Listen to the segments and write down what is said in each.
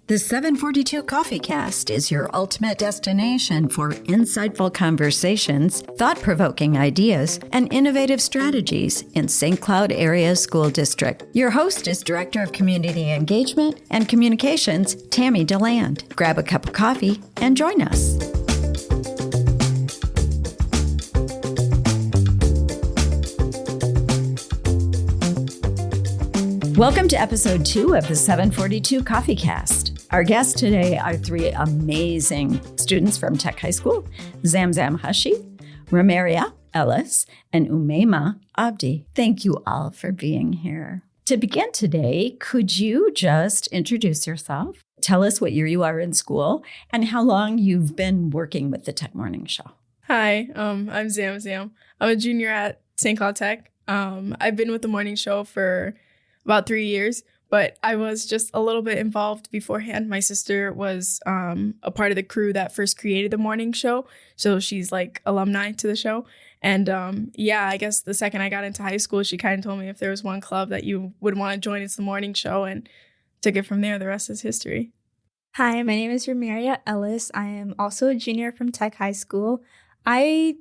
The 742 Coffee Cast is your ultimate destination for insightful conversations, thought-provoking ideas, and innovative strategies in St. Cloud Area School District. Your host is Director of Community Engagement and Communications, Tammy DeLand. Grab a cup of coffee and join us. Welcome to episode 2 of the 742 Coffee Cast. Our guests today are 3 amazing students from Tech High School, Zam Zam Hashi, Romeriah, Ellis, and Umayma, Abdi. Thank you all for being here. To begin today, could you just introduce yourself? Tell us what year you are in school and how long you've been working with the Tech Morning Show. Hi, I'm Zam Zam. I'm a junior at St. Cloud Tech. I've been with the morning show for about 3 years, but I was just a little bit involved beforehand. My sister was a part of the crew that first created the morning show, so she's like alumni to the show. And I guess the second I got into high school, she kind of told me if there was one club that you would want to join, it's the morning show, and took it from there. The rest is history. Hi, my name is Romeriah Ellis. I am also a junior from Tech High School. I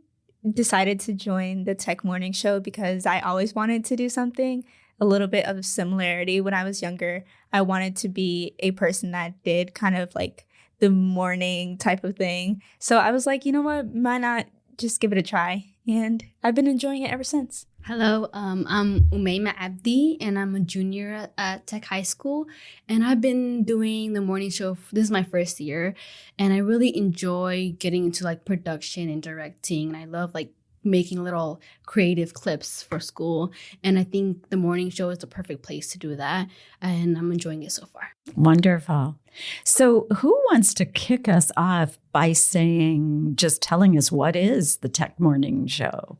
decided to join the Tech Morning Show because I always wanted to do something a little bit of similarity. When I was younger, I wanted to be a person that did kind of like the morning type of thing. So I was like, you know what, why not just give it a try? And I've been enjoying it ever since. Hello, I'm Umayma Abdi, and I'm a junior at Tech High School. And I've been doing the morning show. This is my first year, and I really enjoy getting into like production and directing. And I love like making little creative clips for school. And I think the morning show is the perfect place to do that. And I'm enjoying it so far. Wonderful. So who wants to kick us off by just telling us what is the Tech Morning Show?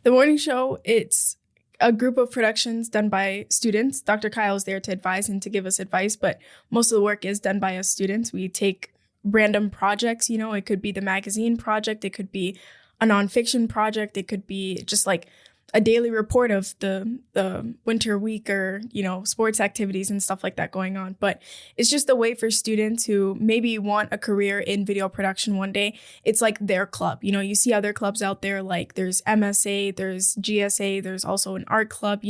The morning show, it's a group of productions done by students. Dr. Keil is there to advise and to give us advice, but most of the work is done by us students. We take random projects, it could be the magazine project, it could be a nonfiction project, it could be just like a daily report of the winter week or, sports activities and stuff like that going on. But it's just a way for students who maybe want a career in video production one day. It's like their club. You see other clubs out there, like there's MSA, there's GSA, there's also an art club,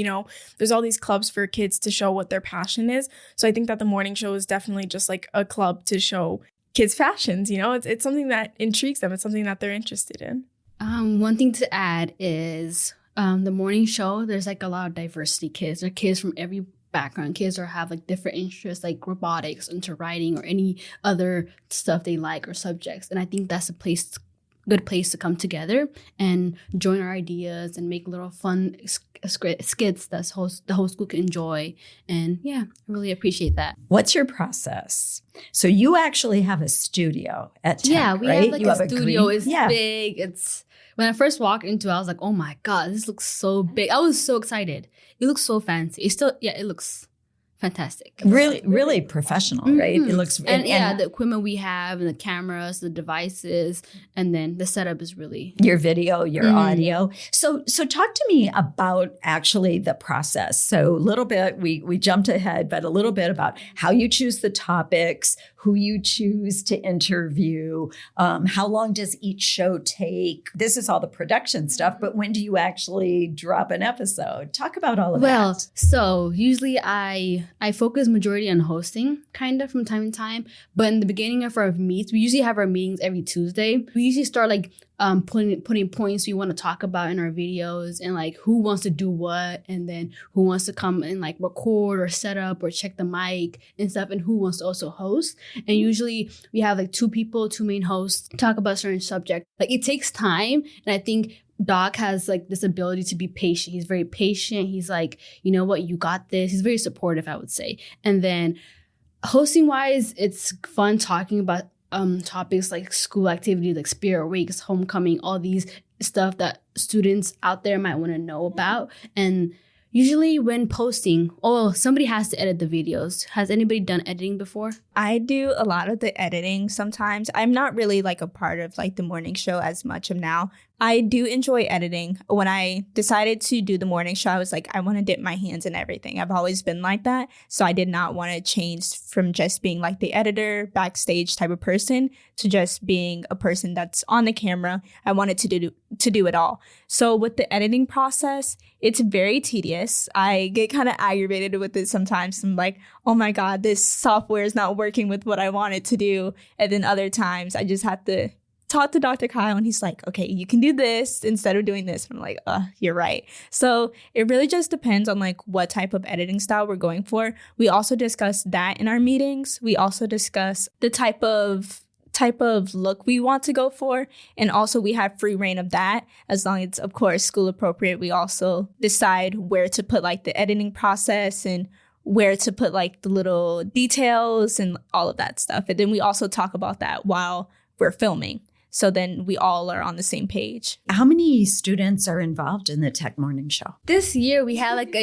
there's all these clubs for kids to show what their passion is. So I think that the morning show is definitely just like a club to show kids fashions, it's something that intrigues them. It's something that they're interested in. One thing to add is the morning show, there's like a lot of diversity kids. There are kids from every background. Kids that have like different interests like robotics, into writing, or any other stuff they like or subjects. And I think that's good place to come together and join our ideas and make little fun skits that the whole school can enjoy. And I really appreciate that. What's your process? So you actually have a studio at Tech, we right? have like a studio. It's big. When I first walked into it, I was like, oh my God, this looks so big. I was so excited. It looks so fancy. It looks fantastic. Really professional, right? Mm-hmm. It looks... And the equipment we have and the cameras, the devices, and then the setup is really... Your video, your audio. So talk to me about actually the process. So a little bit, we jumped ahead, but a little bit about how you choose the topics, who you choose to interview, how long does each show take? This is all the production stuff, but when do you actually drop an episode? Talk about all of that. Well, so usually I focus majority on hosting kind of from time to time, but in the beginning of our meets, we usually have our meetings every Tuesday. We usually start like putting points we want to talk about in our videos and like who wants to do what, and then who wants to come and like record or set up or check the mic and stuff, and who wants to also host. And usually we have like 2 main hosts talk about a certain subject. Like it takes time, and I think Doc has like this ability to be patient. He's very patient. He's like, you know what, you got this. He's very supportive, I would say. And then hosting wise, it's fun talking about topics like school activities, like Spirit Weeks, homecoming, all these stuff that students out there might want to know about. And usually when posting, somebody has to edit the videos. Has anybody done editing before? I do a lot of the editing sometimes. I'm not really like a part of like the morning show as much of now, I do enjoy editing. When I decided to do the morning show, I was like, I want to dip my hands in everything. I've always been like that. So I did not want to change from just being like the editor, backstage type of person to just being a person that's on the camera. I wanted to do it all. So with the editing process, it's very tedious. I get kind of aggravated with it sometimes. I'm like, oh my God, this software is not working with what I wanted to do. And then other times I just have to talk to Dr. Keil and he's like, okay, you can do this instead of doing this. And I'm like, you're right. So it really just depends on like what type of editing style we're going for. We also discuss that in our meetings. We also discuss the type of look we want to go for. And also we have free reign of that. As long as it's, of course, school appropriate, we also decide where to put like the editing process and where to put like the little details and all of that stuff. And then we also talk about that while we're filming. So then we all are on the same page. How many students are involved in the Tech Morning Show? This year we had like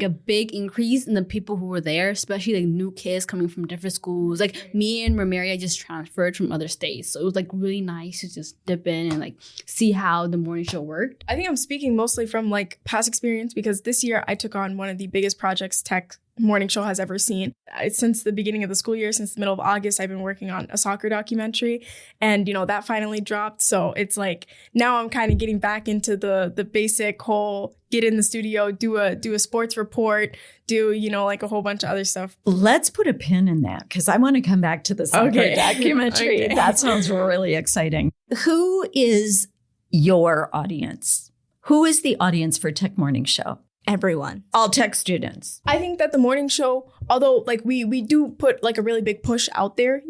a big increase in the people who were there, especially like new kids coming from different schools. Like me and Romeriah just transferred from other states, so it was like really nice to just dip in and like see how the morning show worked. I think I'm speaking mostly from like past experience because this year I took on one of the biggest projects Tech Morning Show has ever seen. Since the beginning of the school year, since the middle of August, I've been working on a soccer documentary, and that finally dropped. So it's like now I'm kind of getting back into the basic whole get in the studio, do a sports report, do like a whole bunch of other stuff. Let's put a pin in that because I want to come back to the soccer documentary. Okay. That sounds really exciting. Who is your audience? Who is the audience for Tech Morning Show? Everyone. All tech students. I think that the morning show, although like we do put like a really big push out there,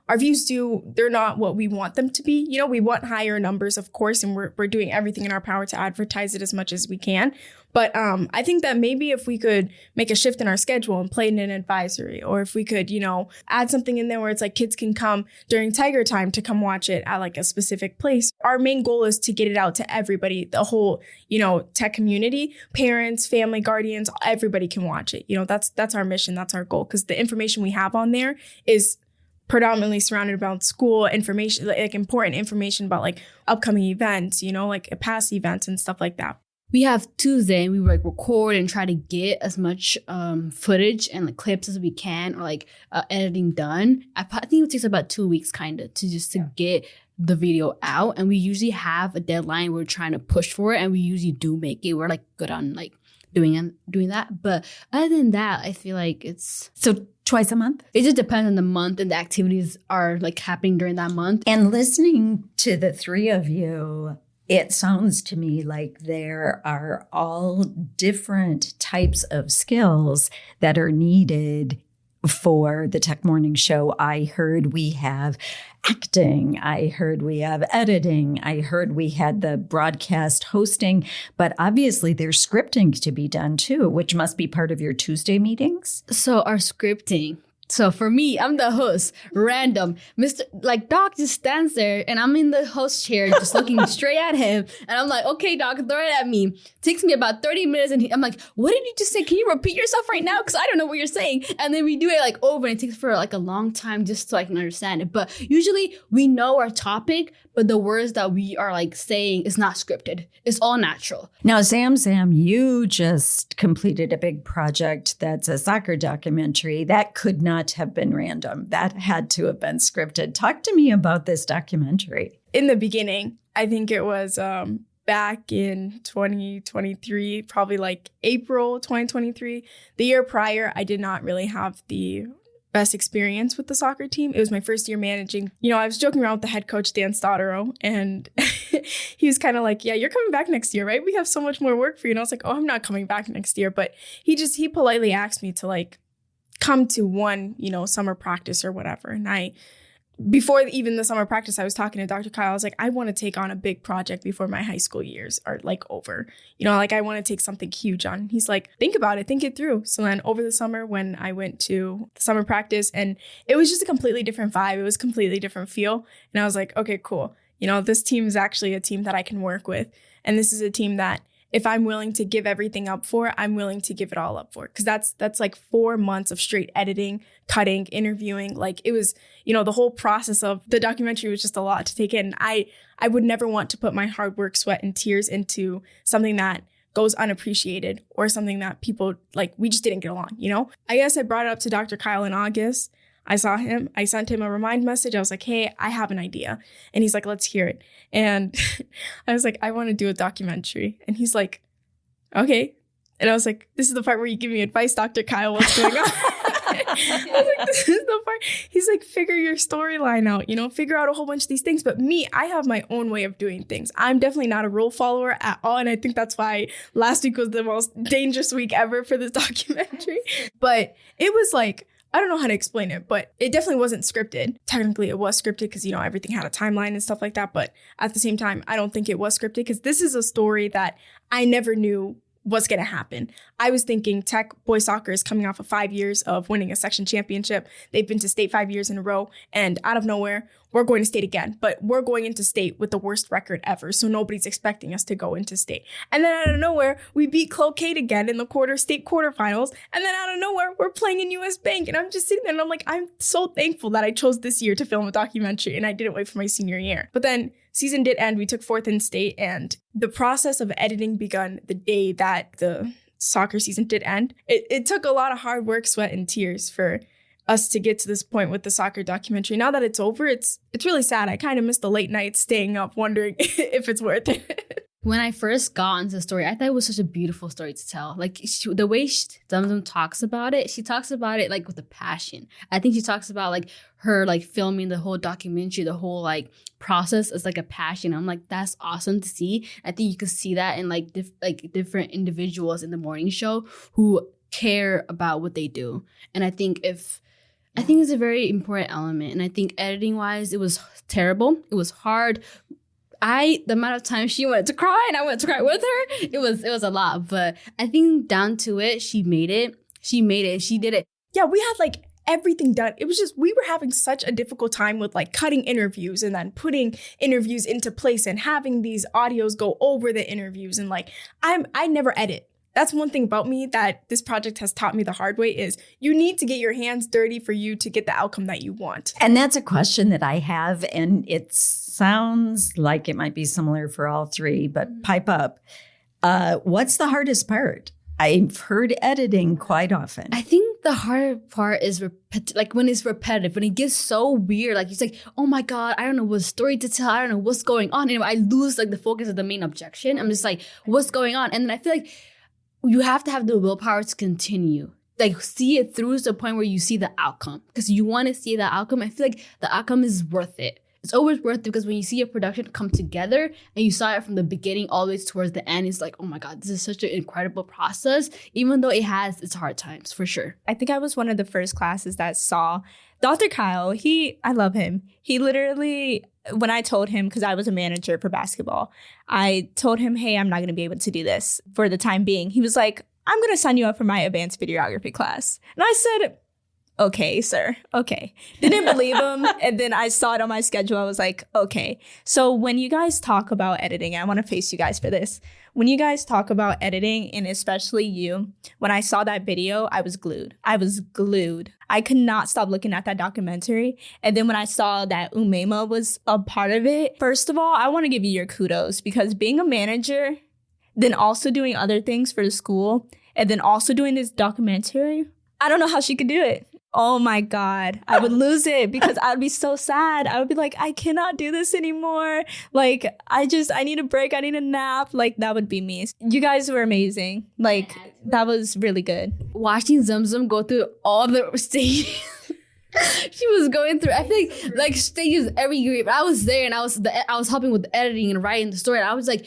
our views they're not what we want them to be. We want higher numbers, of course, and we're doing everything in our power to advertise it as much as we can. But I think that maybe if we could make a shift in our schedule and play in an advisory, or if we could, add something in there where it's like kids can come during Tiger Time to come watch it at like a specific place. Our main goal is to get it out to everybody, the whole, tech community, parents, family, guardians, everybody can watch it. That's our mission. That's our goal. Because the information we have on there is predominantly surrounded around school information, like important information about like upcoming events, like past events and stuff like that. We have Tuesday and we like record and try to get as much footage and like clips as we can, or like editing done. I think it takes about 2 weeks kind of to get the video out, and we usually have a deadline we're trying to push for it, and we usually do make it. We're like good on like doing that, but other than that, I feel like it's so twice a month. It just depends on the month and the activities are like happening during that month. And listening to the three of you, it sounds to me like there are all different types of skills that are needed for the Tech Morning Show. I heard we have acting. I heard we have editing. I heard we had the broadcast hosting, but obviously there's scripting to be done too, which must be part of your Tuesday meetings. So our scripting. So for me, I'm the host, random. Doc just stands there and I'm in the host chair just looking straight at him. And I'm like, okay, Doc, throw it at me. Takes me about 30 minutes and I'm like, what did you just say? Can you repeat yourself right now? Because I don't know what you're saying. And then we do it like over and it takes for like a long time just so I can understand it. But usually we know our topic, but the words that we are like saying is not scripted. It's all natural. Now, Zam, you just completed a big project that's a soccer documentary. That could not have been random. That had to have been scripted. Talk to me about this documentary. In the beginning, I think it was back in 2023, probably like April 2023. The year prior, I did not really have the best experience with the soccer team. It was my first year managing. I was joking around with the head coach, Dan Stottero, and he was kind of like, yeah, you're coming back next year, right? We have so much more work for you. And I was like, oh, I'm not coming back next year. But he politely asked me to like come to one, summer practice or whatever. And before even the summer practice, I was talking to Dr. Keil. I was like, I want to take on a big project before my high school years are like over. I want to take something huge on. He's like, think about it, think it through. So then over the summer when I went to the summer practice, and it was just a completely different vibe. It was a completely different feel. And I was like, okay, cool. This team is actually a team that I can work with. And this is a team that if I'm willing to give everything up for, I'm willing to give it all up for. Because that's like 4 months of straight editing, cutting, interviewing. Like it was, the whole process of the documentary was just a lot to take in. I would never want to put my hard work, sweat, and tears into something that goes unappreciated or something that people like, we just didn't get along, I guess I brought it up to Dr. Keil in August. I saw him. I sent him a remind message. I was like, hey, I have an idea. And he's like, let's hear it. And I was like, I want to do a documentary. And he's like, okay. And I was like, this is the part where you give me advice, Dr. Keil, what's going on? I was like, this is the part. He's like, figure your storyline out, figure out a whole bunch of these things. But me, I have my own way of doing things. I'm definitely not a rule follower at all. And I think that's why last week was the most dangerous week ever for this documentary. But it was like, I don't know how to explain it, but it definitely wasn't scripted. Technically, it was scripted because, everything had a timeline and stuff like that. But at the same time, I don't think it was scripted because this is a story that I never knew was going to happen. I was thinking Tech boys soccer is coming off of 5 years of winning a section championship. They've been to state 5 years in a row. And out of nowhere, we're going to state again. But we're going into state with the worst record ever. So nobody's expecting us to go into state. And then out of nowhere, we beat Cloquet again in the state quarterfinals. And then out of nowhere, we're playing in US Bank. And I'm just sitting there and I'm like, I'm so thankful that I chose this year to film a documentary and I didn't wait for my senior year. But then season did end. We took 4th in state, and the process of editing begun the day that the soccer season did end. It took a lot of hard work, sweat, and tears for us to get to this point with the soccer documentary. Now that it's over, it's really sad. I kind of miss the late nights staying up wondering if it's worth it. When I first got into the story, I thought it was such a beautiful story to tell. Like the way Zam Zam talks about it, she talks about it like with a passion. I think she talks about like her like filming the whole documentary, the whole like process as like a passion. I'm like, that's awesome to see. I think you can see that in like different individuals in the morning show who care about what they do. And I think it's a very important element. And I think editing wise, it was terrible. It was hard. The amount of time she wanted to cry and I wanted to cry with her, it was a lot. But I think down to it, she made it. She did it. Yeah, we had like everything done. It was just, we were having such a difficult time with like cutting interviews and then putting interviews into place and having these audios go over the interviews. And like, I never edit. That's one thing about me that this project has taught me the hard way is you need to get your hands dirty for you to get the outcome that you want. And that's a question that I have, and it sounds like it might be similar for all three, but pipe up. What's the hardest part? I've heard editing quite often. I think the hard part is like when it's repetitive, when it gets so weird, like it's like, oh my God, I don't know what story to tell. I don't know what's going on. And I lose like the focus of the main objection. I'm just like, what's going on? And then I feel like you have to have the willpower to continue. Like see it through to the point where you see the outcome. Because you want to see the outcome. I feel like the outcome is worth it. It's always worth it because when you see a production come together and you saw it from the beginning all the way towards the end, it's like, oh my God, this is such an incredible process, even though it has its hard times, for sure. I think I was one of the first classes that saw Dr. Keil. I love him. He literally, when I told him, because I was a manager for basketball, I told him, hey, I'm not going to be able to do this for the time being. He was like, I'm going to sign you up for my advanced videography class. And I said, okay, sir. Okay. Didn't believe him. And then I saw it on my schedule. I was like, okay. So when you guys talk about editing, I want to face you guys for this. When you guys talk about editing, and especially you, when I saw that video, I was glued. I could not stop looking at that documentary. And then when I saw that Umayma was a part of it, first of all, I want to give you your kudos because being a manager, then also doing other things for the school, and then also doing this documentary, I don't know how she could do it. Oh my God, I would lose it because I would be so sad. I would be like, I cannot do this anymore. Like, I need a break. I need a nap. Like, that would be me. You guys were amazing. Like, that was really good. Watching Zam Zam go through all the stages. She was going through, I think, like stages every year. But I was there and I was helping with the editing and writing the story. And I was like,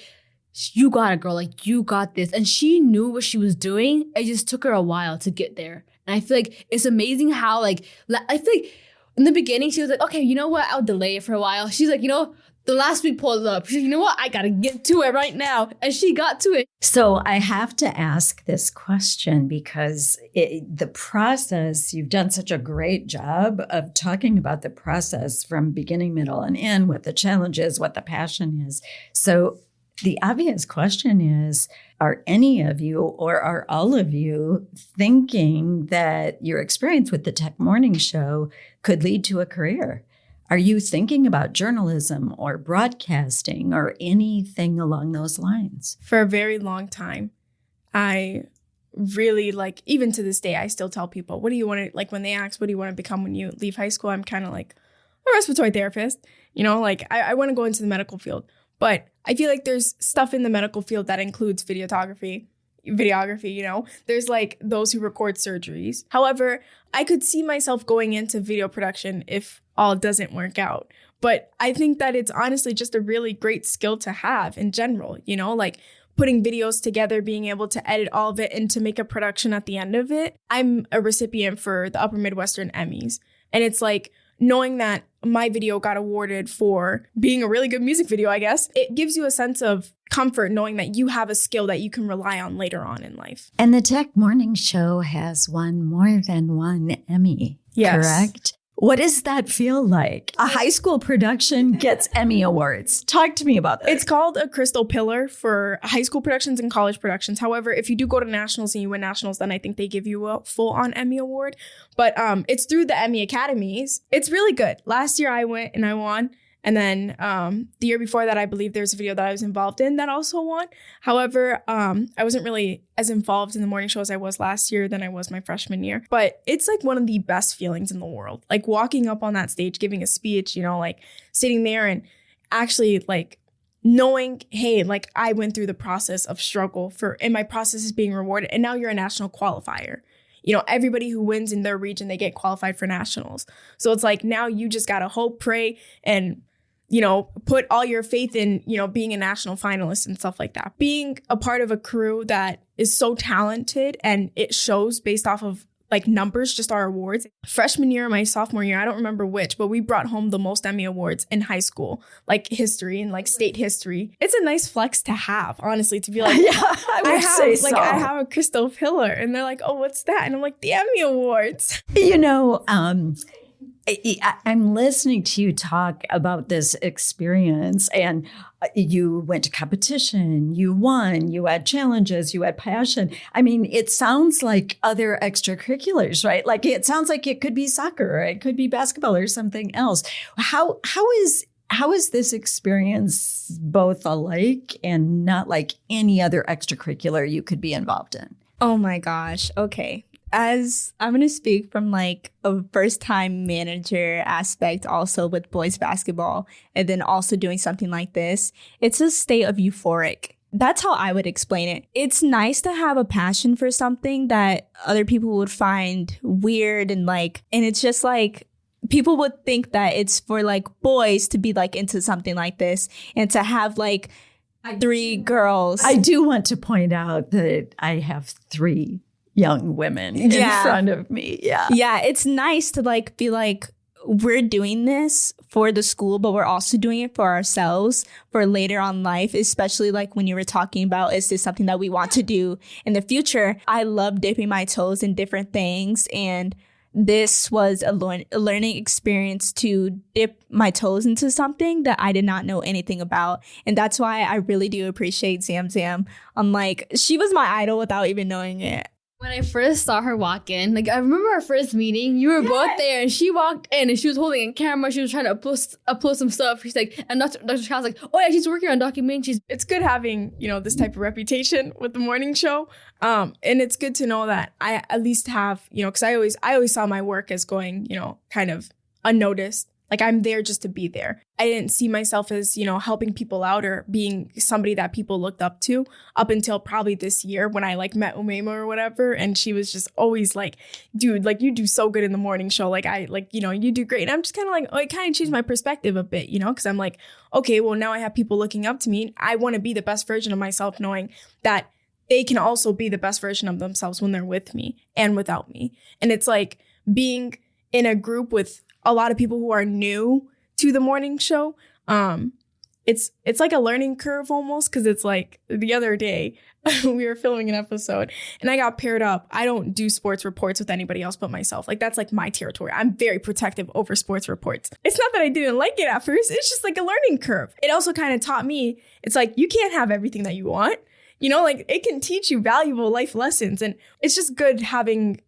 you got it, girl. Like, you got this. And she knew what she was doing. It just took her a while to get there. And I feel like it's amazing how, like, I feel like in the beginning, she was like, okay, you know what? I'll delay it for a while. She's like, the last week pulled up. She's like, you know what? I got to get to it right now. And she got to it. So I have to ask this question because the process, you've done such a great job of talking about the process from beginning, middle, and end, what the challenge is, what the passion is. So The obvious question is, are any of you or are all of you thinking that your experience with the Tech Morning Show could lead to a career? Are you thinking about journalism or broadcasting or anything along those lines? For a very long time, I really even to this day, I still tell people, what do you want to, when they ask, what do you want to become when you leave high school? I'm kind of like a respiratory therapist, I want to go into the medical field. But I feel like there's stuff in the medical field that includes videography, there's those who record surgeries. However, I could see myself going into video production if all doesn't work out. But I think that it's honestly just a really great skill to have in general, putting videos together, being able to edit all of it and to make a production at the end of it. I'm a recipient for the Upper Midwestern Emmys. And it's knowing that my video got awarded for being a really good music video, I guess, it gives you a sense of comfort knowing that you have a skill that you can rely on later on in life. And the Tech Morning Show has won more than one Emmy, correct? What does that feel like? A high school production gets Emmy Awards. Talk to me about that. It's called a Crystal Pillar for high school productions and college productions. However, if you do go to nationals and you win nationals, then I think they give you a full-on Emmy Award. But it's through the Emmy Academies. It's really good. Last year I went and I won. And then the year before that, I believe there's a video that I was involved in that also won. However, I wasn't really as involved in the morning show as I was last year than I was my freshman year. But it's one of the best feelings in the world. Walking up on that stage, giving a speech, sitting there and actually knowing, hey, I went through the process of struggle and my process is being rewarded. And now you're a national qualifier. Everybody who wins in their region, they get qualified for nationals. So it's now you just got to hope, pray, and put all your faith in, being a national finalist and stuff like that. Being a part of a crew that is so talented and it shows based off of numbers, just our awards. Freshman year, my sophomore year, I don't remember which, but we brought home the most Emmy Awards in high school, history and state history. It's a nice flex to have, honestly, to be yeah, I have a Crystal Pillar. And they're oh, what's that? And I'm the Emmy Awards. I'm listening to you talk about this experience, and you went to competition, you won, you had challenges, you had passion. I mean, it sounds like other extracurriculars, right? It sounds like it could be soccer, or it could be basketball or something else. How is this experience both alike and not like any other extracurricular you could be involved in? Oh my gosh. Okay. As I'm going to speak from a first-time manager aspect also with boys basketball, and then also doing something like this, it's a state of euphoric. That's how I would explain it. It's nice to have a passion for something that other people would find weird and it's just people would think that it's for boys to be into something like this, and to have 3 girls. I do want to point out that I have 3 young women in front of me. Yeah, it's nice to be we're doing this for the school, but we're also doing it for ourselves for later on life, especially when you were talking about, is this something that we want to do in the future? I love dipping my toes in different things, and this was a learning experience to dip my toes into something that I did not know anything about. And that's why I really do appreciate Zam Zam. She was my idol without even knowing it. When I first saw her walk in, I remember our first meeting, you were both there, and she walked in and she was holding a camera. She was trying to upload some stuff. She's and Dr. Child's oh yeah, she's working on documentaries. It's good having, this type of reputation with the morning show. And it's good to know that I at least have, because I always saw my work as going, kind of unnoticed. I'm there just to be there. I didn't see myself as, helping people out or being somebody that people looked up to up until probably this year when I met Umayma or whatever. And she was just always dude, you do so good in the morning show. You do great. And I'm just kind of it kind of changed my perspective a bit, because I'm okay, well, now I have people looking up to me. I want to be the best version of myself, knowing that they can also be the best version of themselves when they're with me and without me. And it's being in a group with a lot of people who are new to the morning show. it's like a learning curve almost, because it's like the other day we were filming an episode and I got paired up. I don't do sports reports with anybody else but myself. Like, that's like my territory. I'm very protective over sports reports. It's not that I didn't like it at first. It's just like a learning curve. It also kind of taught me, it's like, you can't have everything that you want. You know, like, it can teach you valuable life lessons. And it's just good having,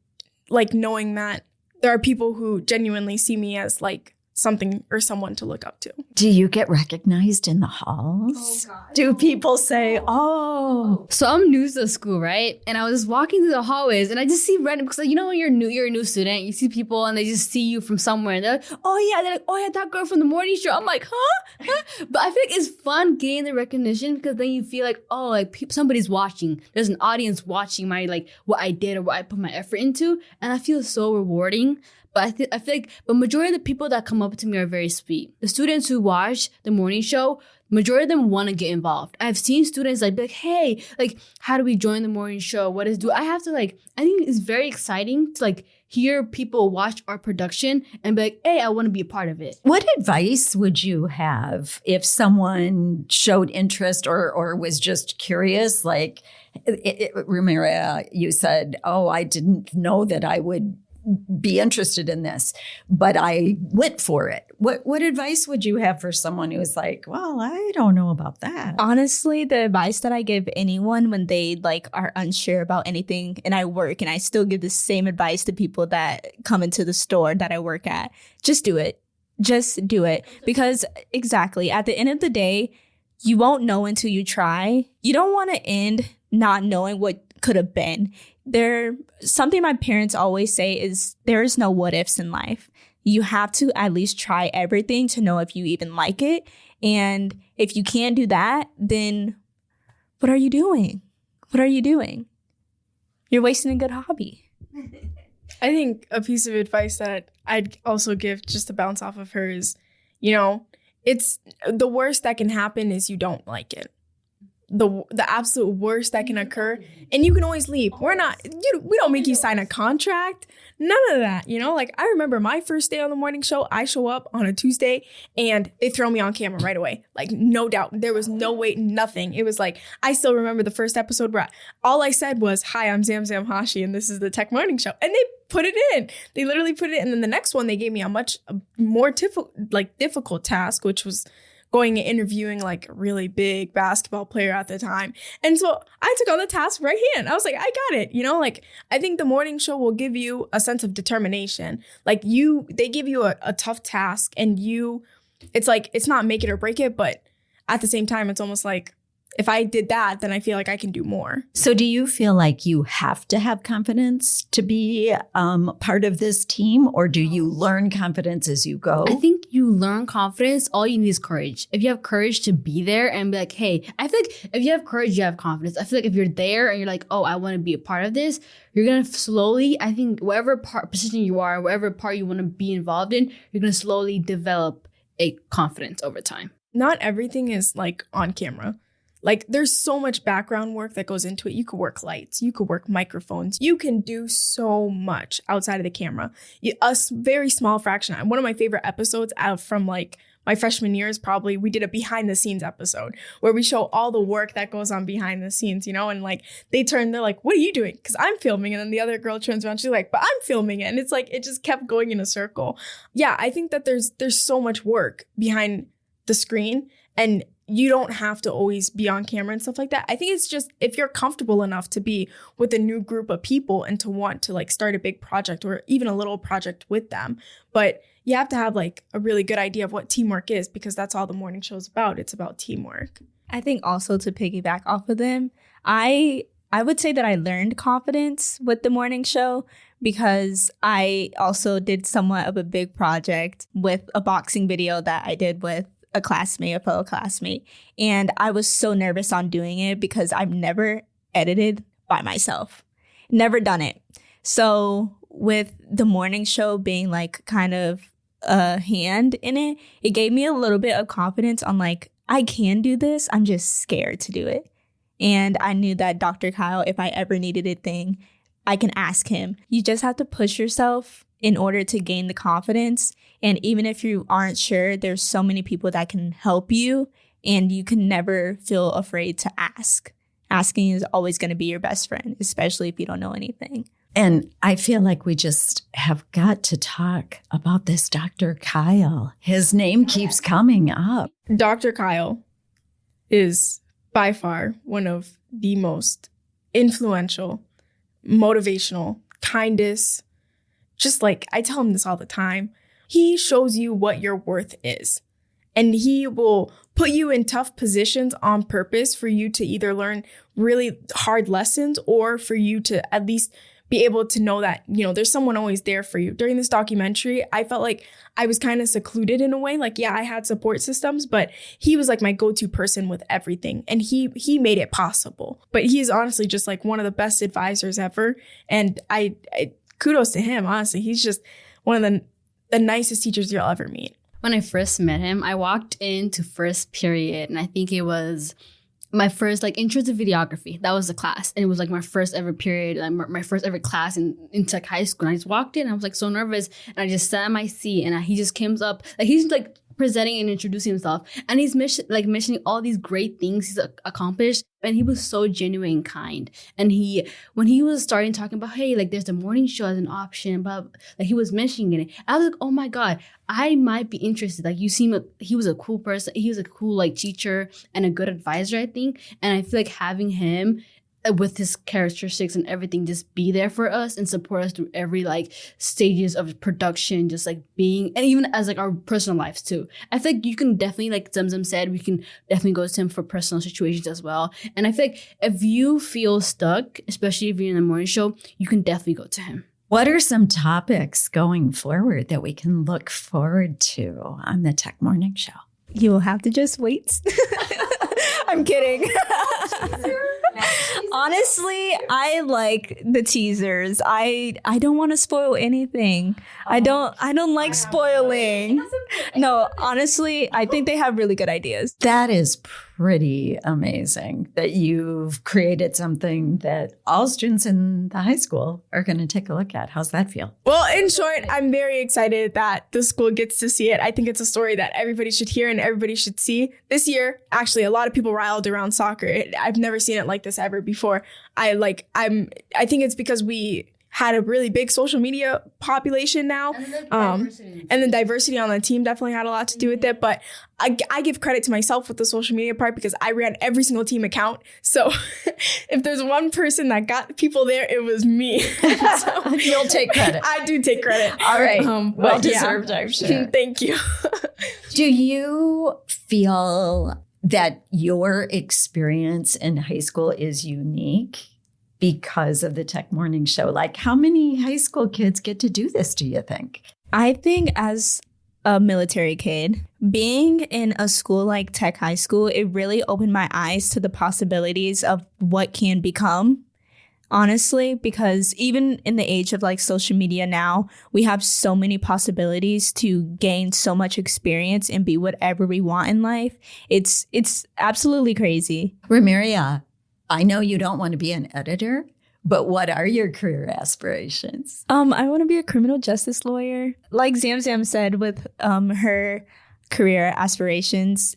like, knowing that there are people who genuinely see me as like something or someone to look up to. Do you get recognized in the halls? Oh, God. Do people say, oh? So I'm new to the school, right? And I was walking through the hallways and I just see random, because, like, you know, when you're a new student, you see people and they just see you from somewhere and they're like, oh yeah, that girl from the morning show. I'm like, huh? But I feel like it's fun getting the recognition, because then you feel like, oh, like somebody's watching. There's an audience watching my, like, what I did or what I put my effort into. And I feel so rewarding. But I feel like the majority of the people that come up to me are very sweet. The students who watch the morning show, majority of them want to get involved. I've seen students like be like, hey, like, how do we join the morning show? What is do? I have to, like, I think it's very exciting to, like, hear people watch our production and be like, hey, I want to be a part of it. What advice would you have if someone showed interest or was just curious? Like, Romeriah, you said, oh, I didn't know that I would be interested in this, but I went for it. What advice would you have for someone who's like, well, I don't know about that? Honestly, the advice that I give anyone when they like are unsure about anything, and I work, and I still give the same advice to people that come into the store that I work at, just do it. Just do it. Because exactly, at the end of the day, you won't know until you try. You don't want to end not knowing what could have been. Something my parents always say is there is no what ifs in life. You have to at least try everything to know if you even like it. And if you can't do that, then what are you doing? What are you doing? You're wasting a good hobby. I think a piece of advice that I'd also give, just to bounce off of her, is, you know, it's the worst that can happen is you don't like it. The absolute worst that can occur, and you can always leave. We don't make you sign a contract, none of that, you know. Like, I remember my first day on the morning show, I show up on a Tuesday and they throw me on camera right away. Like, no doubt, there was no wait, nothing. It was like, I still remember the first episode where all I said was, hi, I'm Zam Zam Hashi and this is the Tech Morning Show, and they put it in. They literally put it in. And then the next one, they gave me a much more difficult task, which was going and interviewing like a really big basketball player at the time. And so I took on the task right hand. I was like, I got it. You know, like, I think the morning show will give you a sense of determination. Like, they give you a tough task, and it's like, it's not make it or break it, but at the same time, it's almost like, if I did that, then I feel like I can do more. So do you feel like you have to have confidence to be part of this team, or do you learn confidence as you go? I think you learn confidence. All you need is courage. If you have courage to be there and be like, hey, I feel like if you have courage, you have confidence. I feel like if you're there and you're like, oh, I want to be a part of this, you're going to slowly, I think whatever position you are, whatever part you want to be involved in, you're going to slowly develop a confidence over time. Not everything is like on camera. Like, there's so much background work that goes into it. You could work lights. You could work microphones. You can do so much outside of the camera. A very small fraction. One of my favorite episodes from like my freshman year is probably, we did a behind the scenes episode where we show all the work that goes on behind the scenes, you know, and like they're like, what are you doing? Because I'm filming. And then the other girl turns around, she's like, but I'm filming it. And it's like, it just kept going in a circle. Yeah, I think that there's so much work behind the screen, and you don't have to always be on camera and stuff like that. I think it's just, if you're comfortable enough to be with a new group of people and to want to like start a big project or even a little project with them. But you have to have like a really good idea of what teamwork is, because that's all the morning show is about. It's about teamwork. I think also, to piggyback off of them, I would say that I learned confidence with the morning show, because I also did somewhat of a big project with a boxing video that I did with a fellow classmate. And I was so nervous on doing it because I've never edited by myself, never done it. So with the morning show being like kind of a hand in it, it gave me a little bit of confidence on like, I can do this. I'm just scared to do it. And I knew that Dr. Keil, if I ever needed a thing, I can ask him. You just have to push yourself in order to gain the confidence. And even if you aren't sure, there's so many people that can help you and you can never feel afraid to ask. Asking is always going to be your best friend, especially if you don't know anything. And I feel like we just have got to talk about this Dr. Keil. His name keeps coming up. Dr. Keil is by far one of the most influential, motivational, kindest. Just like I tell him this all the time. He shows you what your worth is. And he will put you in tough positions on purpose for you to either learn really hard lessons or for you to at least be able to know that, you know, there's someone always there for you. During this documentary, I felt like I was kind of secluded in a way. Like, yeah, I had support systems, but he was like my go-to person with everything. And he made it possible. But he's honestly just like one of the best advisors ever. And I kudos to him, honestly. He's just one of the nicest teachers you'll ever meet. When I first met him, I walked into first period, and I think it was my first like intro to videography. That was the class, and it was like my first ever period, like my first ever class in tech high school. And I just walked in, and I was like so nervous, and I just sat in my seat, and he just came up, like he's like presenting and introducing himself, and he's mentioning all these great things he's accomplished, and he was so genuine and kind. And when he was starting talking about, hey, like there's the morning show as an option, but like he was mentioning it, I was like, oh my god, I might be interested. Like he was a cool person, he was a cool like teacher and a good advisor, I think. And I feel like having him with his characteristics and everything, just be there for us and support us through every like stages of production, just like being, and even as like our personal lives too. I feel like you can definitely, like Zam Zam said, we can definitely go to him for personal situations as well. And I feel like if you feel stuck, especially if you're in the morning show, you can definitely go to him. What are some topics going forward that we can look forward to on the Tech Morning Show? You will have to just wait. I'm kidding. Honestly, I like the teasers. I don't want to spoil anything. I don't like spoiling. No, honestly, I think they have really good ideas. That is pretty amazing that you've created something that all students in the high school are going to take a look at. How's that feel? Well, in short, I'm very excited that the school gets to see it. I think it's a story that everybody should hear and everybody should see. This year, actually, a lot of people riled around soccer. I've never seen it like this ever before. I think it's because we had a really big social media population now. And the diversity on the team definitely had a lot to do with it. But I give credit to myself with the social media part because I ran every single team account. So if there's one person that got people there, it was me. So, you'll take credit. I do take credit. All right. Well deserved, yeah. I'm sure. Thank you. Do you feel that your experience in high school is unique because of the Tech Morning Show? Like, how many high school kids get to do this, do you think? I think as a military kid, being in a school like Tech High School, it really opened my eyes to the possibilities of what can become. Honestly, because even in the age of like social media now, we have so many possibilities to gain so much experience and be whatever we want in life. It's absolutely crazy. Romeriah, I know you don't want to be an editor, but what are your career aspirations? I want to be a criminal justice lawyer. Like Zam Zam said with her career aspirations,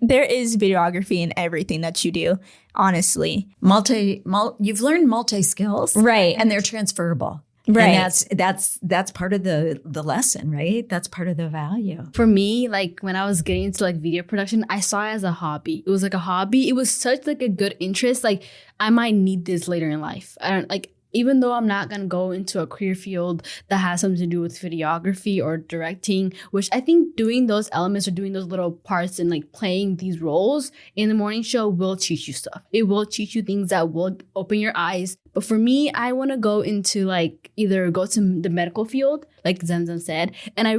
there is videography in everything that you do, honestly. You've learned multi-skills. Right. And they're transferable. Right. And that's part of the lesson, right? That's part of the value. For me, like when I was getting into like video production, I saw it as a hobby. It was like a hobby. It was such like a good interest. Like I might need this later in life. I don't like, even though I'm not going to go into a career field that has something to do with videography or directing, which I think doing those elements or doing those little parts and like playing these roles in the morning show will teach you stuff. It will teach you things that will open your eyes. But for me, I want to go into like either go to the medical field, like Zam Zam said. And I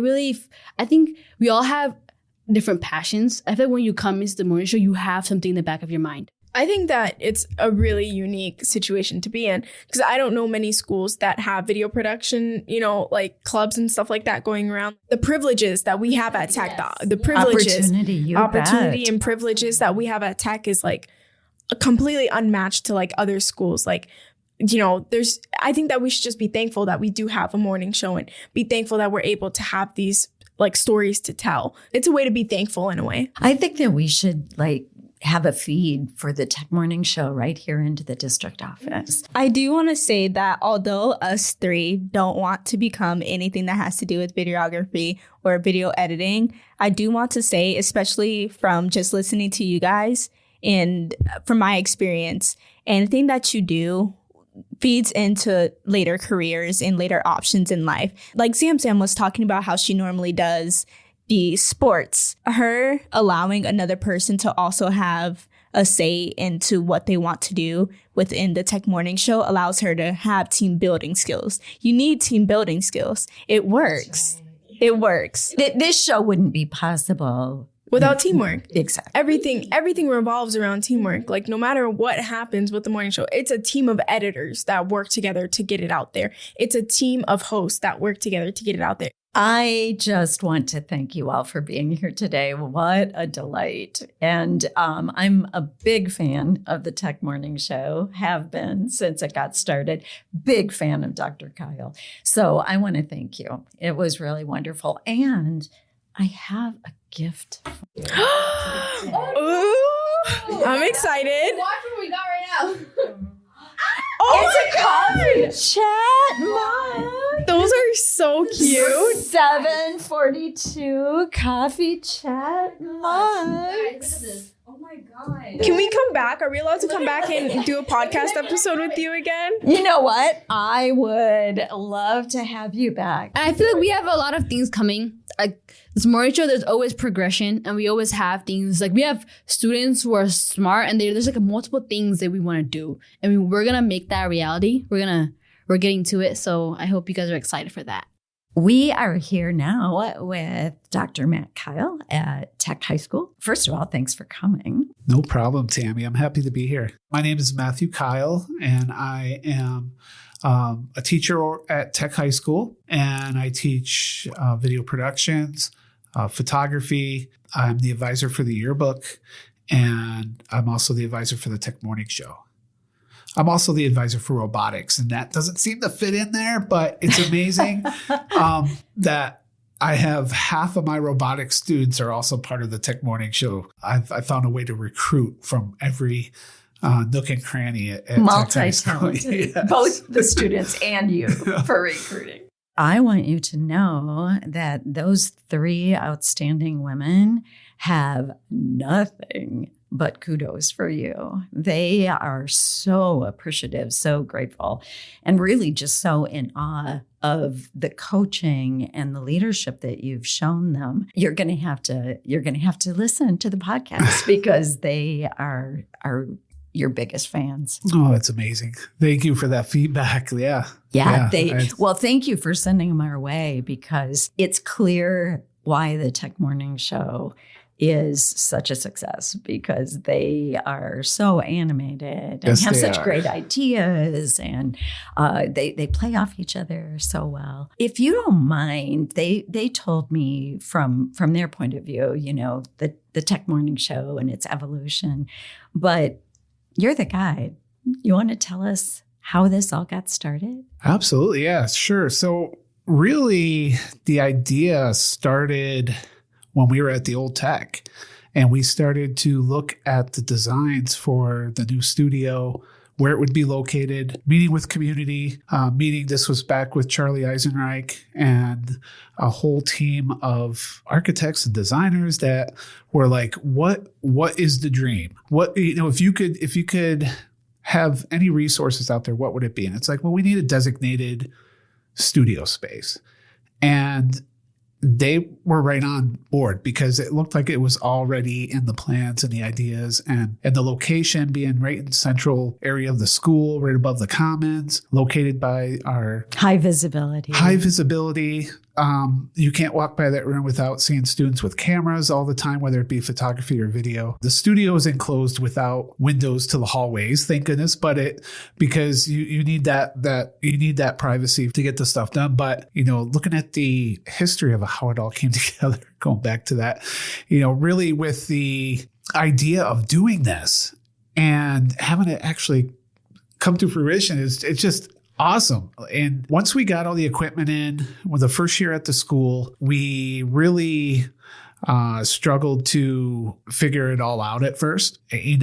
think we all have different passions. I feel like when you come into the morning show, you have something in the back of your mind. I think that it's a really unique situation to be in because I don't know many schools that have video production, like clubs and stuff like that going around. The privileges that we have at Tech, the privileges, opportunity and privileges that we have at Tech is like completely unmatched to like other schools. Like I think that we should just be thankful that we do have a morning show and be thankful that we're able to have these like stories to tell. It's a way to be thankful in a way. I think that we should like have a feed for the Tech Morning Show right here into the district office. I do want to say that although us three don't want to become anything that has to do with videography or video editing, I do want to say, especially from just listening to you guys and from my experience, anything that you do feeds into later careers and later options in life. Like Zam Zam was talking about how she normally does the sports. Her allowing another person to also have a say into what they want to do within the Tech Morning Show allows her to have team building skills. You need team building skills. It works. It works. This show wouldn't be possible without teamwork. Exactly. Everything revolves around teamwork. Like no matter what happens with the morning show, it's a team of editors that work together to get it out there. It's a team of hosts that work together to get it out there. I just want to thank you all for being here today. What a delight. And I'm a big fan of the Tech Morning Show, have been since it got started. Big fan of Dr. Keil. So I want to thank you. It was really wonderful. And I have a gift. Ooh, I'm excited. Watch what we got right now. It's a coffee chat mug. Those are so cute. 742 coffee chat mugs. Oh my God. Can we come back? Are we allowed to come back and do a podcast episode with you again? You know what? I would love to have you back. I feel like we have a lot of things coming. Like this morning show, there's always progression, and we always have things. Like we have students who are smart, and there's like multiple things that we want to do, and we're gonna make that a reality. We're getting to it. So I hope you guys are excited for that. We are here now with Dr. Matt Keil at Tech High School. First of all, thanks for coming. No problem, Tammy. I'm happy to be here. My name is Matthew Keil, and I am a teacher at Tech High School, and I teach video productions, photography. I'm the advisor for the yearbook, and I'm also the advisor for the Tech Morning Show. I'm also the advisor for robotics, and that doesn't seem to fit in there, but it's amazing that I have half of my robotics students are also part of the Tech Morning Show. I found a way to recruit from every nook and cranny at Tech High School. Yes. Both the students and you for recruiting. I want you to know that those three outstanding women have nothing but kudos for you. They are so appreciative, so grateful, and really just so in awe of the coaching and the leadership that you've shown them. You're going to have to listen to the podcast because they are your biggest fans. Oh, that's amazing. Thank you for that feedback. Yeah. Well, thank you for sending them our way because it's clear why the Tech Morning Show is such a success because they are so animated and have such great ideas, and they play off each other so well. If you don't mind, they told me from their point of view, you know, the Tech Morning Show and its evolution, but you're the guide. You want to tell us how this all got started? Absolutely. Yeah, sure. So really the idea started when we were at the old Tech, and we started to look at the designs for the new studio, where it would be located, meeting with community, this was back with Charlie Eisenreich and a whole team of architects and designers that were like, what is the dream? What, you know, if you could have any resources out there, what would it be? And it's like, well, we need a designated studio space. And they were right on board because it looked like it was already in the plans and the ideas, and the location being right in the central area of the school, right above the commons, located by our high visibility. You can't walk by that room without seeing students with cameras all the time, whether it be photography or video. The studio is enclosed without windows to the hallways, thank goodness, because you need that privacy to get the stuff done. But, you know, looking at the history of how it all came together, going back to that, you know, really with the idea of doing this and having it actually come to fruition. It's just awesome. And once we got all the equipment in, with the first year at the school, we really struggled to figure it all out at first. And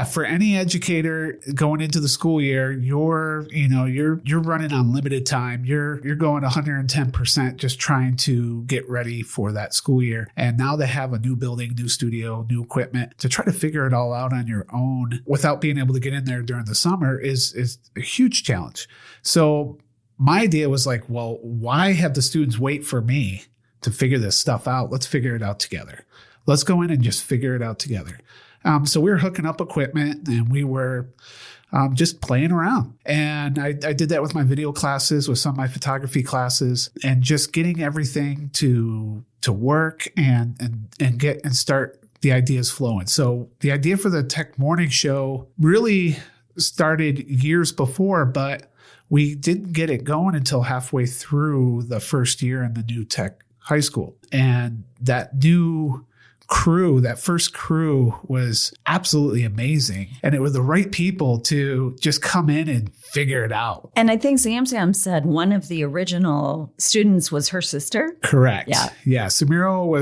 for any educator going into the school year, you're running on limited time. You're going 110% just trying to get ready for that school year. And now they have a new building, new studio, new equipment. To try to figure it all out on your own without being able to get in there during the summer is a huge challenge. So my idea was like, well, why have the students wait for me to figure this stuff out? Let's figure it out together. Let's go in and just figure it out together. So we were hooking up equipment and we were just playing around. And I did that with my video classes, with some of my photography classes, and just getting everything to work and start the ideas flowing. So the idea for the Tech Morning Show really started years before, but we didn't get it going until halfway through the first year in the new Tech high school. And that new crew, that first crew, was absolutely amazing. And it was the right people to just come in and figure it out. And I think Zam Zam said one of the original students was her sister. Correct. Yeah. Samira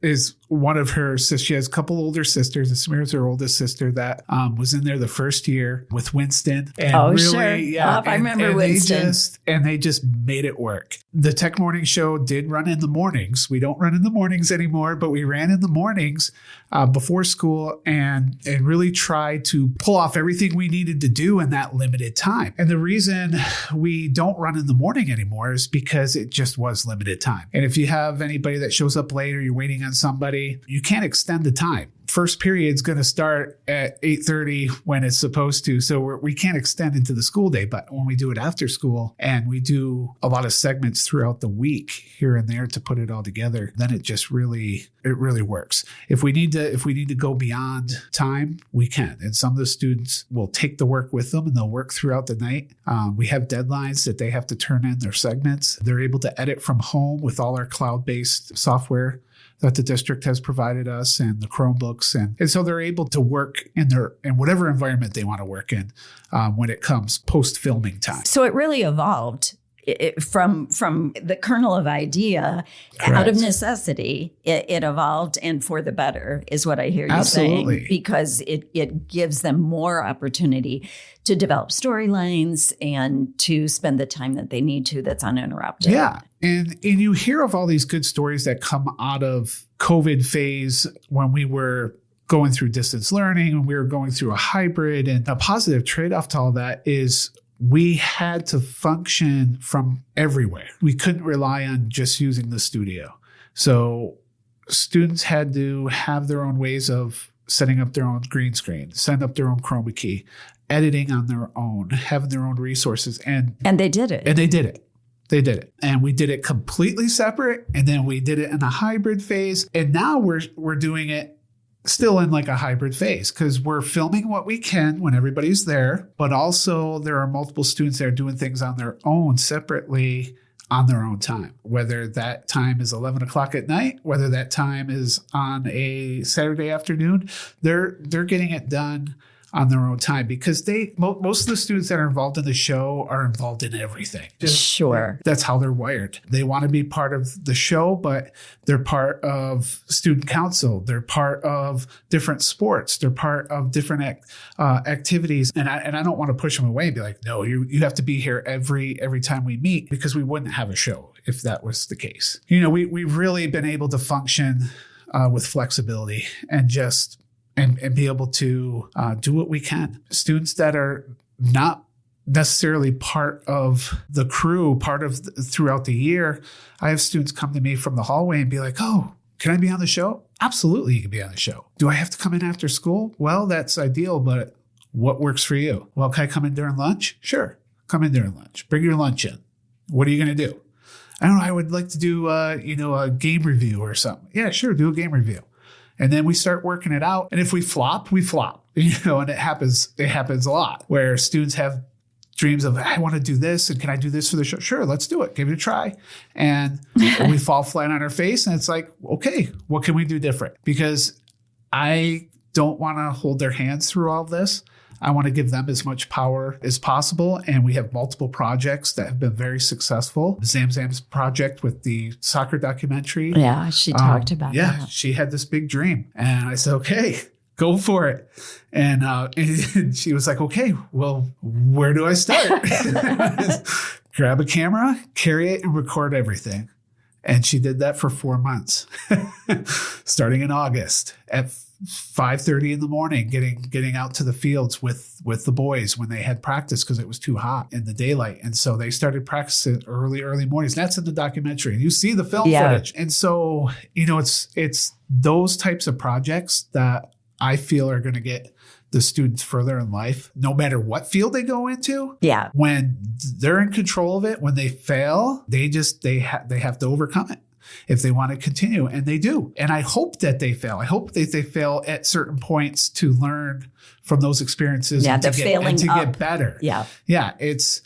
is one of her sisters. She has a couple older sisters, and Samira's her oldest sister that was in there the first year with Winston. And sure. Yeah, I remember Winston. They just made it work. The Tech Morning Show did run in the mornings. We don't run in the mornings anymore, but we ran in the mornings before school and really tried to pull off everything we needed to do in that limited time. And the reason we don't run in the morning anymore is because it just was limited time. And if you have anybody that shows up late or you're waiting on somebody, you can't extend the time. First period's going to start at 8:30 when it's supposed to. So we can't extend into the school day. But when we do it after school and we do a lot of segments throughout the week here and there to put it all together, then it just really works. If we need to go beyond time, we can. And some of the students will take the work with them and they'll work throughout the night. We have deadlines that they have to turn in their segments. They're able to edit from home with all our cloud-based software that the district has provided us and the Chromebooks. And so they're able to work in whatever environment they want to work in when it comes post-filming time. So it really evolved from the kernel of idea. Correct. Out of necessity. It evolved, and for the better is what I hear you Absolutely. saying, because it gives them more opportunity to develop storylines and to spend the time that they need to that's uninterrupted. Yeah. And you hear of all these good stories that come out of COVID phase when we were going through distance learning and we were going through a hybrid. And a positive trade-off to all that is we had to function from everywhere. We couldn't rely on just using the studio. So students had to have their own ways of setting up their own green screen, setting up their own chroma key, editing on their own, having their own resources. And they did it. And they did it. They did it. And we did it completely separate. And then we did it in a hybrid phase. And now we're doing it still in like a hybrid phase because we're filming what we can when everybody's there. But also there are multiple students that are doing things on their own separately on their own time, whether that time is 11 o'clock at night, whether that time is on a Saturday afternoon, they're getting it done on their own time because most of the students that are involved in the show are involved in everything. Sure. That's how they're wired. They want to be part of the show, but they're part of student council. They're part of different sports. They're part of different activities. And I don't want to push them away and be like, no, you have to be here every time we meet, because we wouldn't have a show if that was the case. We've really been able to function with flexibility and just and be able to do what we can. Students that are not necessarily part of the crew, throughout the year, I have students come to me from the hallway and be like, oh, can I be on the show? Absolutely, you can be on the show. Do I have to come in after school? Well, that's ideal, but what works for you? Well, can I come in during lunch? Sure, come in during lunch. Bring your lunch in. What are you going to do? I don't know, I would like to do a game review or something. Yeah, sure, do a game review. And then we start working it out. And if we flop, we flop, and it happens a lot where students have dreams of, I want to do this. And can I do this for the show? Sure, let's do it. Give it a try. And we fall flat on our face. And it's like, okay, what can we do different? Because I don't want to hold their hands through all this. I want to give them as much power as possible. And we have multiple projects that have been very successful. Zam Zam's project with the soccer documentary. Yeah, she talked about Yeah, that. she had this big dream. And I said, okay, go for it. And she was like, okay, well, where do I start? Grab a camera, carry it, and record everything. And she did that for 4 months, starting in August at 5:30 in the morning, getting out to the fields with the boys when they had practice because it was too hot in the daylight. And so they started practicing early mornings. That's in the documentary. And you see the film footage. And so, it's those types of projects that I feel are going to get the students further in life, no matter what field they go into. Yeah. When they're in control of it, when they fail, they have to overcome it if they want to continue, and they do. And I hope that they fail. I hope that they fail at certain points to learn from those experiences and to get better. Yeah. Yeah. It's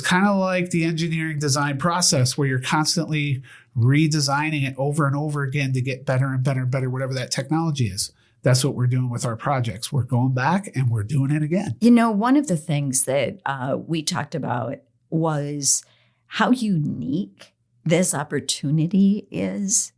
kind of like the engineering design process where you're constantly redesigning it over and over again to get better and better and better, whatever that technology is. That's what we're doing with our projects. We're going back and we're doing it again. One of the things that we talked about was how unique this opportunity is,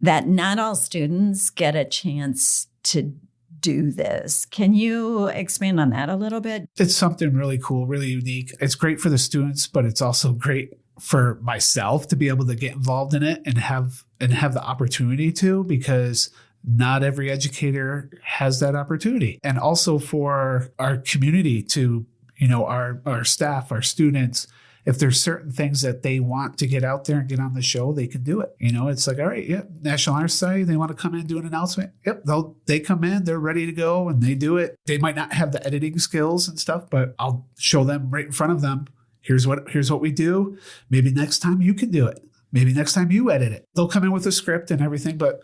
that not all students get a chance to do this. Can you expand on that a little bit? It's something really cool, really unique. It's great for the students, but it's also great for myself to be able to get involved in it and have the opportunity to, because not every educator has that opportunity. And also for our community to, our staff, our students, if there's certain things that they want to get out there and get on the show, they can do it. It's like, all right, yeah, National Honor Society, they want to come in and do an announcement. Yep, they come in, they're ready to go, and they do it. They might not have the editing skills and stuff, but I'll show them right in front of them. Here's what we do. Maybe next time you can do it. Maybe next time you edit it. They'll come in with a script and everything, but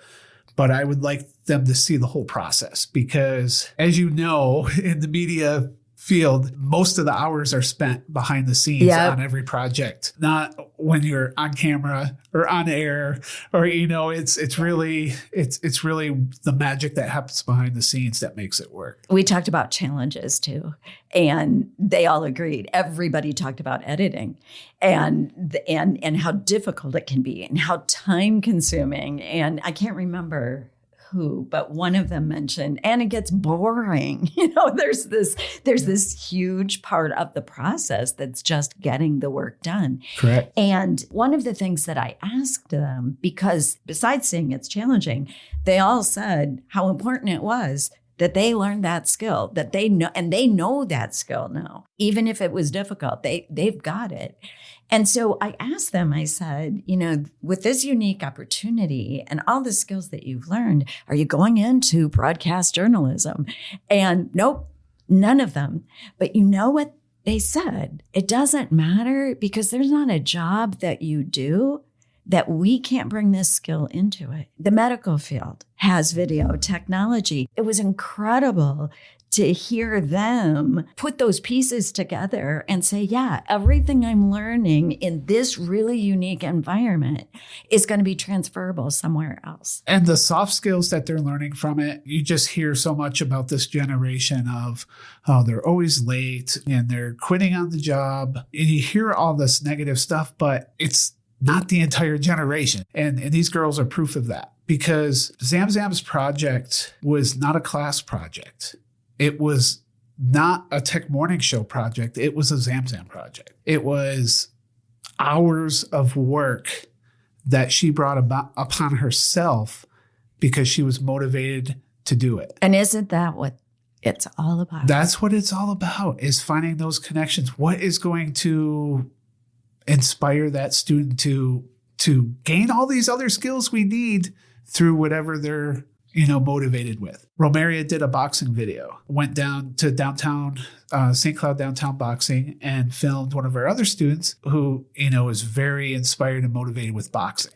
I would like them to see the whole process, because as you know, in the media field, most of the hours are spent behind the scenes on every project, not when you're on camera or on air, or it's really the magic that happens behind the scenes that makes it work. We talked about challenges too, and they all agreed. Everybody talked about editing and how difficult it can be and how time consuming. And I can't remember who, but one of them mentioned, and it gets boring. There's this huge part of the process that's just getting the work done. Correct. And one of the things that I asked them, because besides saying it's challenging, they all said how important it was that they learned that skill, that they know, and they know that skill now. Even if it was difficult, they've got it. And so I asked them, I said, with this unique opportunity and all the skills that you've learned, are you going into broadcast journalism? And nope, none of them. But you know what they said? It doesn't matter, because there's not a job that you do that we can't bring this skill into it. The medical field has video technology. It was incredible to hear them put those pieces together and say, yeah, everything I'm learning in this really unique environment is going to be transferable somewhere else. And the soft skills that they're learning from it, you just hear so much about this generation of, oh, they're always late and they're quitting on the job. And you hear all this negative stuff, but it's not the entire generation. And these girls are proof of that, because Zam Zam's project was not a class project. It was not a Tech Morning Show project. It was a Zam Zam project. It was hours of work that she brought upon herself because she was motivated to do it. And isn't that what it's all about? That's what it's all about, is finding those connections. What is going to inspire that student to gain all these other skills we need through whatever they're motivated with. Romeriah did a boxing video, went down to downtown, St. Cloud downtown boxing, and filmed one of our other students who, is very inspired and motivated with boxing.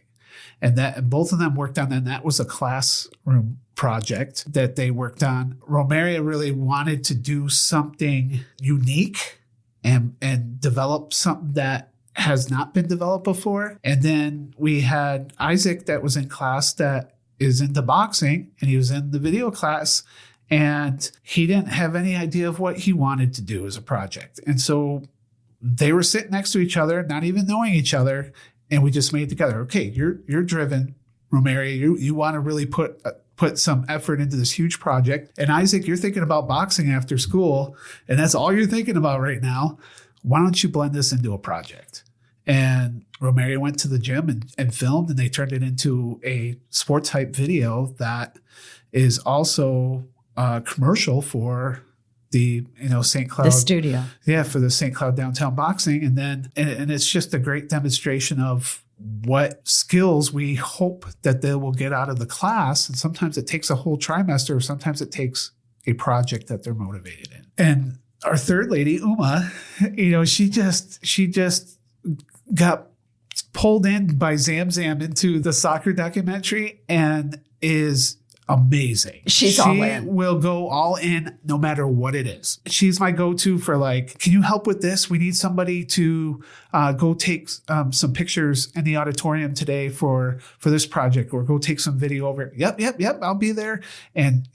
And both of them worked on that. And that was a classroom project that they worked on. Romeriah really wanted to do something unique and develop something that has not been developed before. And then we had Isaac that was in class that is into boxing, and he was in the video class, And he didn't have any idea of what he wanted to do as a project. And so they were sitting next to each other, not even knowing each other. And we just made it together. Okay, you're driven, Romeriah. You want to really put some effort into this huge project. And Isaac, you're thinking about boxing after school, and that's all you're thinking about right now. Why don't you blend this into a project? And Romeriah went to the gym and filmed, and they turned it into a sports hype video that is also a commercial for the St. Cloud, the studio. Yeah, for the St. Cloud Downtown Boxing. And then and it's just a great demonstration of what skills we hope that they will get out of the class. And sometimes it takes a whole trimester, or sometimes it takes a project that they're motivated in. And our third lady, Uma, she just got pulled in by Zam Zam into the soccer documentary and is amazing. She's all in. She will go all in no matter what it is. She's my go-to for can you help with this? We need somebody to go take some pictures in the auditorium today for this project, or go take some video over. Yep. I'll be there. And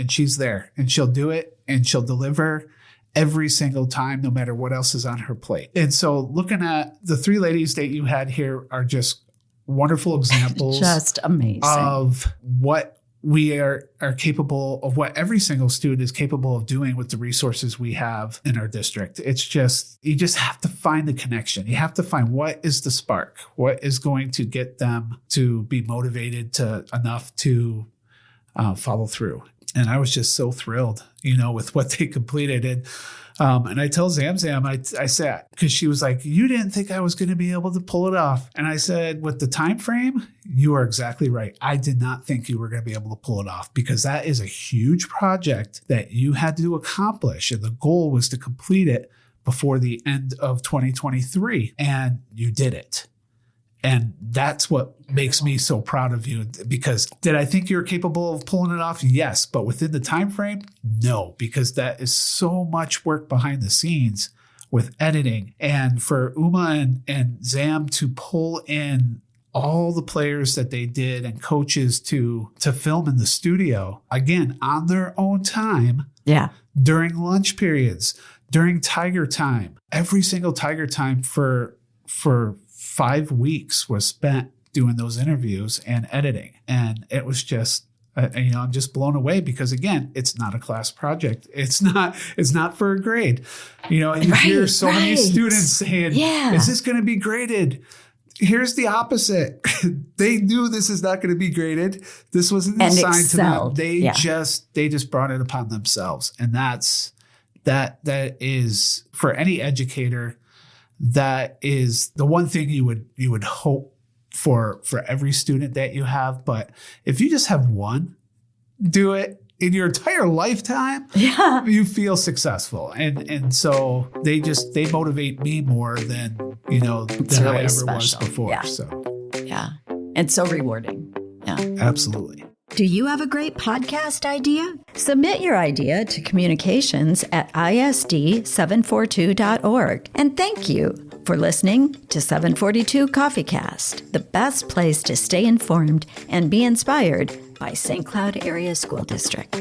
she's there, and she'll do it, and she'll deliver every single time, no matter what else is on her plate. And so looking at the three ladies that you had here are just wonderful examples. Just amazing. Of what we are capable of, what every single student is capable of doing with the resources we have in our district. It's just, you just have to find the connection. You have to find what is the spark, what is going to get them to be motivated enough to follow through. And I was just so thrilled, with what they completed. And I tell Zam Zam, I said, because she was like, you didn't think I was going to be able to pull it off. And I said, with the time frame, you are exactly right. I did not think you were going to be able to pull it off, because that is a huge project that you had to accomplish. And the goal was to complete it before the end of 2023. And you did it. And that's what makes me so proud of you, because did I think you were capable of pulling it off? Yes. But within the time frame, no, because that is so much work behind the scenes with editing. And for Uma and Zam to pull in all the players that they did and coaches to film in the studio, again, on their own time. Yeah. During lunch periods, during Tiger Time, every single Tiger Time for 5 weeks was spent doing those interviews and editing. And it was just, I'm just blown away, because again, it's not a class project. It's not for a grade. You hear so many students saying, is this going to be graded? Here's the opposite. They knew this is not going to be graded. This wasn't assigned to them. They just brought it upon themselves. And that is for any educator, that is the one thing you would hope for every student that you have. But if you just have one do it in your entire lifetime, you feel successful. And so they motivate me more than, than I ever was before. Yeah. So yeah. It's so rewarding. Yeah. Absolutely. Do you have a great podcast idea? Submit your idea to communications@isd742.org. And thank you for listening to 742 CoffeeCast, the best place to stay informed and be inspired by St. Cloud Area School District.